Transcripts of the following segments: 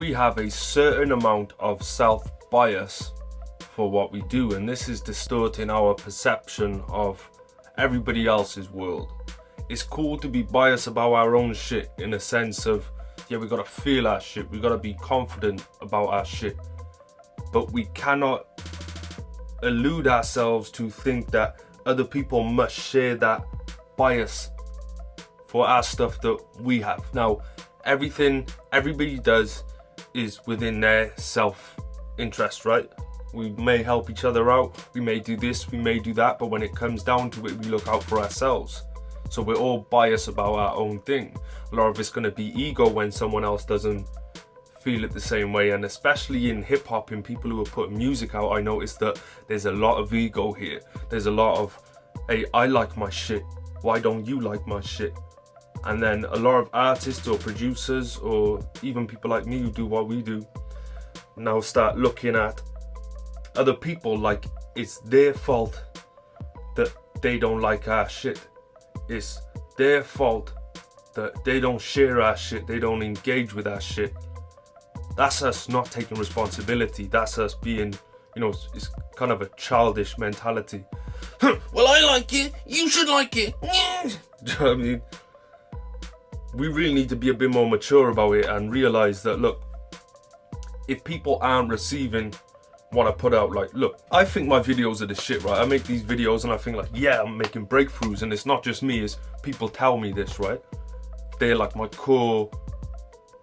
We have a certain amount of self-bias for what we do, and this is distorting our perception of everybody else's world. It's cool to be biased about our own shit in a sense of, yeah, we gotta feel our shit, we gotta be confident about our shit, but we cannot elude ourselves to think that other people must share that bias for our stuff that we have. Now, everything everybody does is within their self-interest, right? We may help each other out, we may do this, we may do that, but when it comes down to it, we look out for ourselves. So we're all biased about our own thing. A lot of it's going to be ego when someone else doesn't feel it the same way, and especially in hip-hop, in people who are putting music out, I noticed that there's a lot of ego here. There's a lot of, hey, I like my shit, why don't you like my shit? And then a lot of artists or producers or even people like me who do what we do now start looking at other people like it's their fault that they don't like our shit. It's their fault that they don't share our shit, they don't engage with our shit. That's us not taking responsibility. That's us being, you know, it's kind of a childish mentality. Well, I like it, you should like it. Do you know what I mean? We really need to be a bit more mature about it and realize that, look, if people aren't receiving what I put out, like, look, I think my videos are the shit, right? I make these videos and I think like, yeah, I'm making breakthroughs, and it's not just me, it's people tell me this, right? They're like my core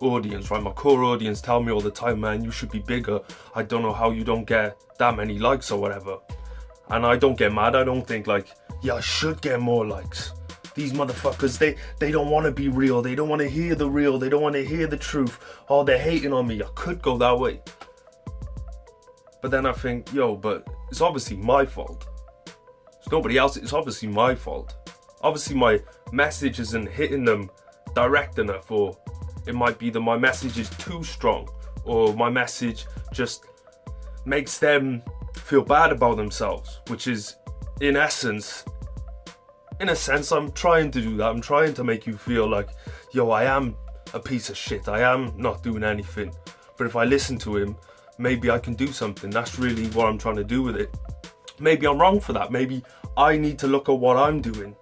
audience, right? My core audience tell me all the time, man, you should be bigger. I don't know how you don't get that many likes or whatever. And I don't get mad. I don't think like, yeah, I should get more likes. These motherfuckers, they don't want to be real. They don't want to hear the real. They don't want to hear the truth. Oh, they're hating on me. I could go that way. But then I think, yo, but it's obviously my fault. It's nobody else. It's obviously my fault. Obviously my message isn't hitting them direct enough, or it might be that my message is too strong, or my message just makes them feel bad about themselves, which is in a sense, I'm trying to do that. I'm trying to make you feel like, yo, I am a piece of shit. I am not doing anything. But if I listen to him, maybe I can do something. That's really what I'm trying to do with it. Maybe I'm wrong for that. Maybe I need to look at what I'm doing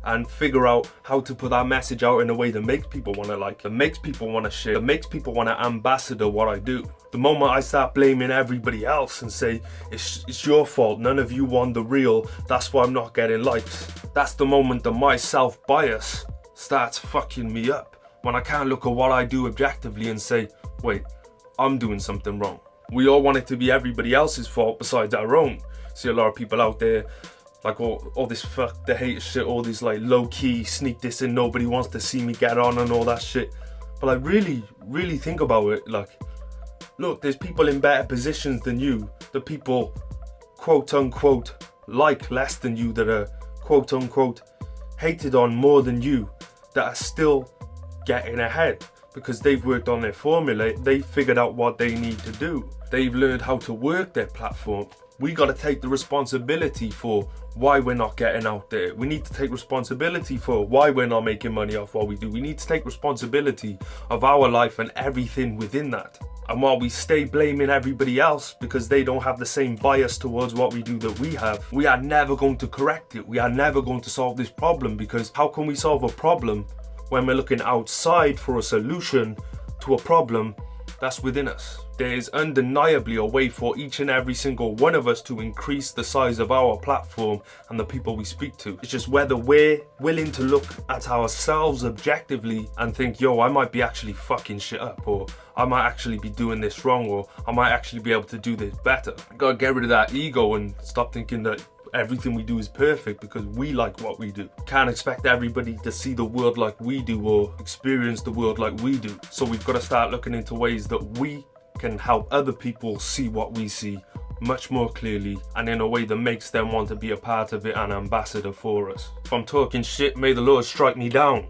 and figure out how to put that message out in a way that makes people want to like, that makes people want to share, that makes people want to ambassador what I do. The moment I start blaming everybody else and say, it's your fault, none of you want the real, that's why I'm not getting likes. That's the moment that my self-bias starts fucking me up. When I can't look at what I do objectively and say, wait, I'm doing something wrong. We all want it to be everybody else's fault besides our own. See a lot of people out there, like all this fuck the hate shit, all these like low-key sneak this in, nobody wants to see me get on and all that shit. But like really think about it, like, look, there's people in better positions than you, the people quote unquote like less than you, that are quote unquote hated on more than you, that are still getting ahead because they've worked on their formula, they figured out what they need to do, they've learned how to work their platform. We got to take the responsibility for why we're not getting out there. We need to take responsibility for why we're not making money off what we do. We need to take responsibility of our life and everything within that. And while we stay blaming everybody else because they don't have the same bias towards what we do that we have, we are never going to correct it. We are never going to solve this problem, because how can we solve a problem when we're looking outside for a solution to a problem that's within us? There is undeniably a way for each and every single one of us to increase the size of our platform and the people we speak to. It's just whether we're willing to look at ourselves objectively and think, yo, I might be actually fucking shit up, or I might actually be doing this wrong, or I might actually be able to do this better. Gotta get rid of that ego and stop thinking that everything we do is perfect because we like what we do. Can't expect everybody to see the world like we do or experience the world like we do. So we've got to start looking into ways that we can help other people see what we see much more clearly, and in a way that makes them want to be a part of it and ambassador for us. If I'm talking shit, may the Lord strike me down.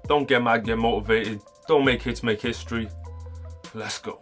Don't get mad, get motivated. Don't make hits, make history. Let's go.